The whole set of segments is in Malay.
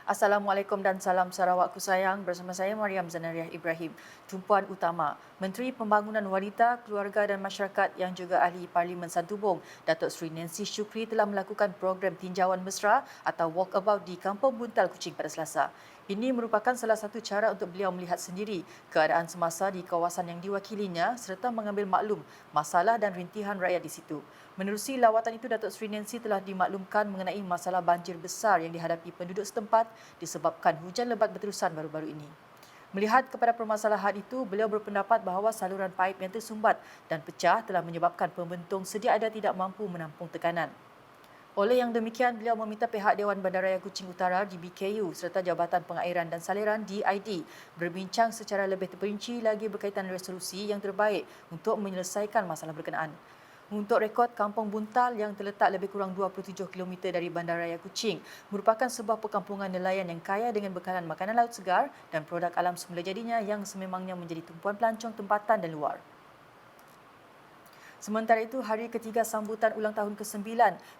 Assalamualaikum dan salam Sarawakku sayang. Bersama saya Mariam Zanariah Ibrahim. Tumpuan utama, Menteri Pembangunan Wanita, Keluarga dan Masyarakat yang juga Ahli Parlimen Santubong, Datuk Seri Nancy Shukri telah melakukan program tinjauan mesra atau walkabout di Kampung Buntal, Kuching pada Selasa. Ini merupakan salah satu cara untuk beliau melihat sendiri keadaan semasa di kawasan yang diwakilinya serta mengambil maklum masalah dan rintihan rakyat di situ. Menerusi lawatan itu, Datuk Seri Nancy telah dimaklumkan mengenai masalah banjir besar yang dihadapi penduduk setempat disebabkan hujan lebat berterusan baru-baru ini. Melihat kepada permasalahan itu, beliau berpendapat bahawa saluran paip yang tersumbat dan pecah telah menyebabkan pembentung sedia ada tidak mampu menampung tekanan. Oleh yang demikian, beliau meminta pihak Dewan Bandaraya Kuching Utara DBKU serta Jabatan Pengairan dan Saliran DID berbincang secara lebih terperinci lagi berkaitan resolusi yang terbaik untuk menyelesaikan masalah berkenaan. Untuk rekod, Kampung Buntal yang terletak lebih kurang 27 km dari Bandaraya Kuching merupakan sebuah perkampungan nelayan yang kaya dengan bekalan makanan laut segar dan produk alam semula jadinya yang sememangnya menjadi tumpuan pelancong tempatan dan luar. Sementara itu, hari ketiga sambutan ulang tahun ke-9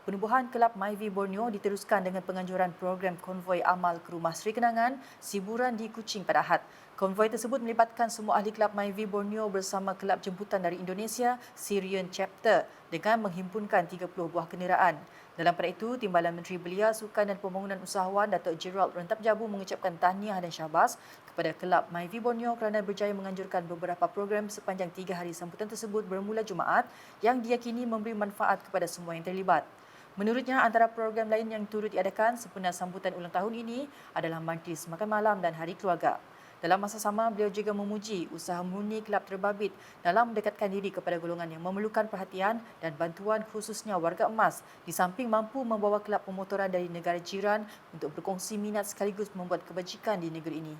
penubuhan Kelab Myvi Borneo diteruskan dengan penganjuran program konvoi amal ke Rumah Sri Kenangan, Siburan di Kuching pada Ahad. Konvoi tersebut melibatkan semua ahli Kelab Myvi Borneo bersama Kelab Jemputan dari Indonesia, Syrian Chapter dengan menghimpunkan 30 buah kenderaan. Dalam pada itu, Timbalan Menteri Belia, Sukan dan Pembangunan Usahawan Datuk Gerald Rentap Jabu mengucapkan tahniah dan syabas kepada Kelab Myvi Borneo kerana berjaya menganjurkan beberapa program sepanjang 3 hari sambutan tersebut bermula Jumaat yang diyakini memberi manfaat kepada semua yang terlibat. Menurutnya, antara program lain yang turut diadakan sempena sambutan ulang tahun ini adalah majlis makan malam dan hari keluarga. Dalam masa sama, beliau juga memuji usaha murni kelab terbabit dalam mendekatkan diri kepada golongan yang memerlukan perhatian dan bantuan khususnya warga emas di samping mampu membawa kelab pemotoran dari negara jiran untuk berkongsi minat sekaligus membuat kebajikan di negeri ini.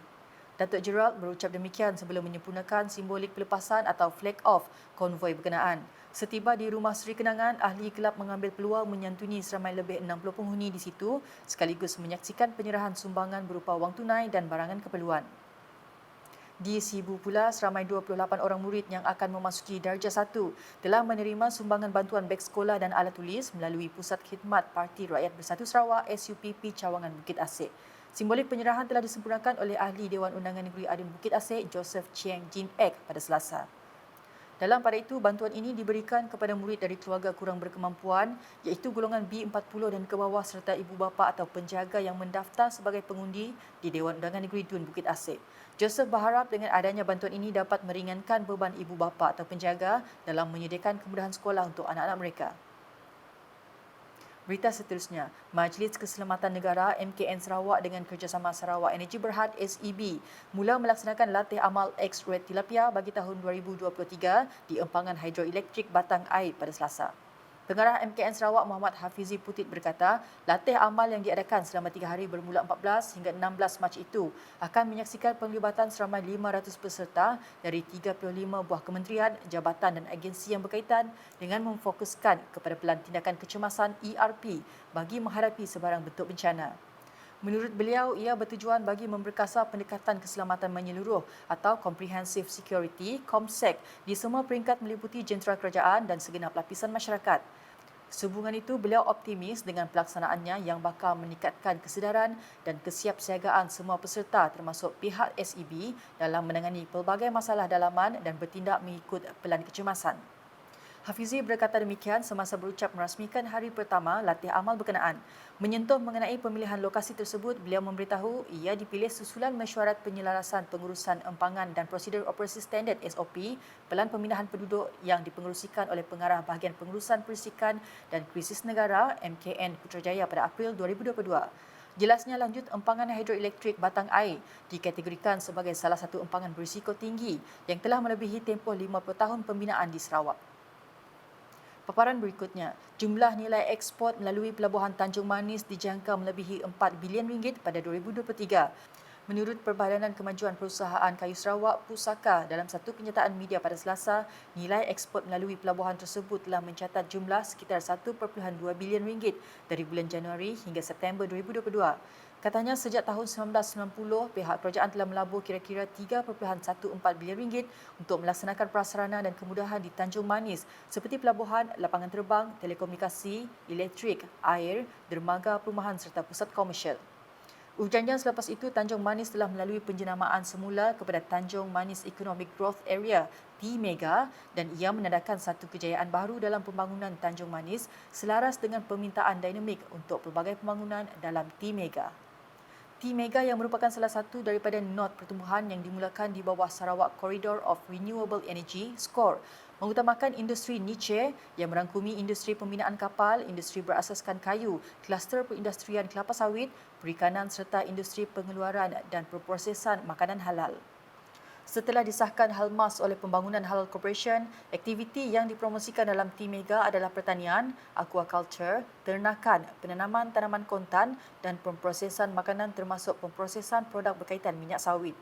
Datuk Gerald berucap demikian sebelum menyempurnakan simbolik pelepasan atau flag off konvoi berkenaan. Setiba di Rumah Sri Kenangan, ahli kelab mengambil peluang menyantuni seramai lebih 60 penghuni di situ sekaligus menyaksikan penyerahan sumbangan berupa wang tunai dan barangan keperluan. Di Sibu pula, seramai 28 orang murid yang akan memasuki darjah 1 telah menerima sumbangan bantuan beg sekolah dan alat tulis melalui Pusat Khidmat Parti Rakyat Bersatu Sarawak SUPP Cawangan Bukit Asik. Simbolik penyerahan telah disempurnakan oleh Ahli Dewan Undangan Negeri Adun Bukit Asik, Joseph Chiang Jin Ek pada Selasa. Dalam pada itu, bantuan ini diberikan kepada murid dari keluarga kurang berkemampuan iaitu golongan B40 dan ke bawah serta ibu bapa atau penjaga yang mendaftar sebagai pengundi di Dewan Undangan Negeri Dun Bukit Asik. Joseph berharap dengan adanya bantuan ini dapat meringankan beban ibu bapa atau penjaga dalam menyediakan kemudahan sekolah untuk anak-anak mereka. Berita seterusnya, Majlis Keselamatan Negara MKN Sarawak dengan kerjasama Sarawak Energy Berhad SEB mula melaksanakan latih amal X-ray tilapia bagi tahun 2023 di empangan hidroelektrik Batang Air pada Selasa. Pengarah MKN Sarawak Muhammad Hafizi Putit berkata, latih amal yang diadakan selama 3 hari bermula 14 hingga 16 Mac itu akan menyaksikan penglibatan seramai 500 peserta dari 35 buah kementerian, jabatan dan agensi yang berkaitan dengan memfokuskan kepada pelan tindakan kecemasan ERP bagi menghadapi sebarang bentuk bencana. Menurut beliau, ia bertujuan bagi memperkasa pendekatan keselamatan menyeluruh atau Comprehensive Security (COMSEC) di semua peringkat meliputi jentera kerajaan dan segenap lapisan masyarakat. Sehubungan itu, beliau optimis dengan pelaksanaannya yang bakal meningkatkan kesedaran dan kesiapsiagaan semua peserta termasuk pihak SEB dalam menangani pelbagai masalah dalaman dan bertindak mengikut pelan kecemasan. Hafizi berkata demikian semasa berucap merasmikan hari pertama latih amal berkenaan. Menyentuh mengenai pemilihan lokasi tersebut, beliau memberitahu ia dipilih susulan mesyuarat penyelarasan pengurusan empangan dan prosedur operasi standard SOP pelan pemindahan penduduk yang dipengerusikan oleh Pengarah Bahagian Pengurusan Perisikan dan Krisis Negara MKN Putrajaya pada April 2022. Jelasnya, lanjut empangan hidroelektrik Batang Air dikategorikan sebagai salah satu empangan berisiko tinggi yang telah melebihi tempoh 50 tahun pembinaan di Sarawak. Paparan berikutnya, jumlah nilai ekspor melalui Pelabuhan Tanjung Manis dijangka melebihi 4 bilion ringgit pada 2023. Menurut Perbadanan Kemajuan Perusahaan Kayu Sarawak Pusaka, dalam satu kenyataan media pada Selasa, nilai ekspor melalui pelabuhan tersebut telah mencatat jumlah sekitar 1.2 bilion ringgit dari bulan Januari hingga September 2022. Katanya sejak tahun 1990, pihak kerajaan telah melabur kira-kira 3.14 bilion ringgit untuk melaksanakan prasarana dan kemudahan di Tanjung Manis seperti pelabuhan, lapangan terbang, telekomunikasi, elektrik, air, dermaga perumahan serta pusat komersial. Ujannya selepas itu, Tanjung Manis telah melalui penjenamaan semula kepada Tanjung Manis Economic Growth Area (T-Mega) dan ia menandakan satu kejayaan baru dalam pembangunan Tanjung Manis selaras dengan permintaan dinamik untuk pelbagai pembangunan dalam T-Mega. T-Mega yang merupakan salah satu daripada nod pertumbuhan yang dimulakan di bawah Sarawak Corridor of Renewable Energy (SCORE) mengutamakan industri niche yang merangkumi industri pembinaan kapal, industri berasaskan kayu, kluster perindustrian kelapa sawit, perikanan serta industri pengeluaran dan perprosesan makanan halal. Setelah disahkan Halmas oleh Pembangunan Halal Corporation, aktiviti yang dipromosikan dalam T-Mega adalah pertanian, aquaculture, ternakan, penanaman tanaman kontan dan pemprosesan makanan termasuk pemprosesan produk berkaitan minyak sawit.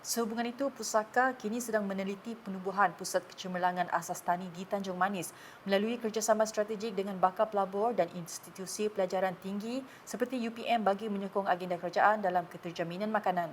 Sehubungan itu, Pusaka kini sedang meneliti penubuhan Pusat Kecemerlangan Asas Tani di Tanjung Manis melalui kerjasama strategik dengan bakal pelabur dan institusi pelajaran tinggi seperti UPM bagi menyokong agenda kerajaan dalam keterjaminan makanan.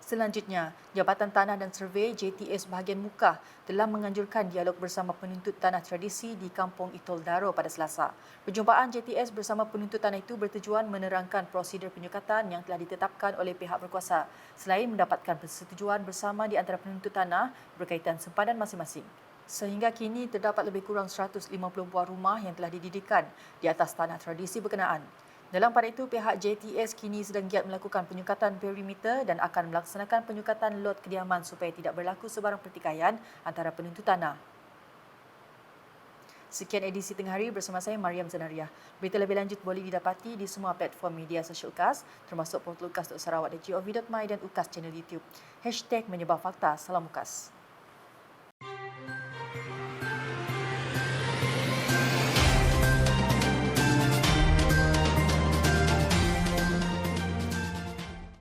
Selanjutnya, Jabatan Tanah dan Survey JTS bahagian Mukah telah menganjurkan dialog bersama penuntut tanah tradisi di Kampung Itol Daro pada Selasa. Perjumpaan JTS bersama penuntut tanah itu bertujuan menerangkan prosedur penyukatan yang telah ditetapkan oleh pihak berkuasa selain mendapatkan persetujuan bersama di antara penuntut tanah berkaitan sempadan masing-masing. Sehingga kini terdapat lebih kurang 150 buah rumah yang telah didirikan di atas tanah tradisi berkenaan. Dalam pada itu, pihak JTS kini sedang giat melakukan penyukatan perimeter dan akan melaksanakan penyukatan lot kediaman supaya tidak berlaku sebarang pertikaian antara penuntut tanah. Sekian edisi Tengah Hari bersama saya, Mariam Zanaria. Berita lebih lanjut boleh didapati di semua platform media sosial UKAS, termasuk portal ukas.sarawak.gov.my dan UKAS channel YouTube. #Menyebar Fakta. Salam UKAS.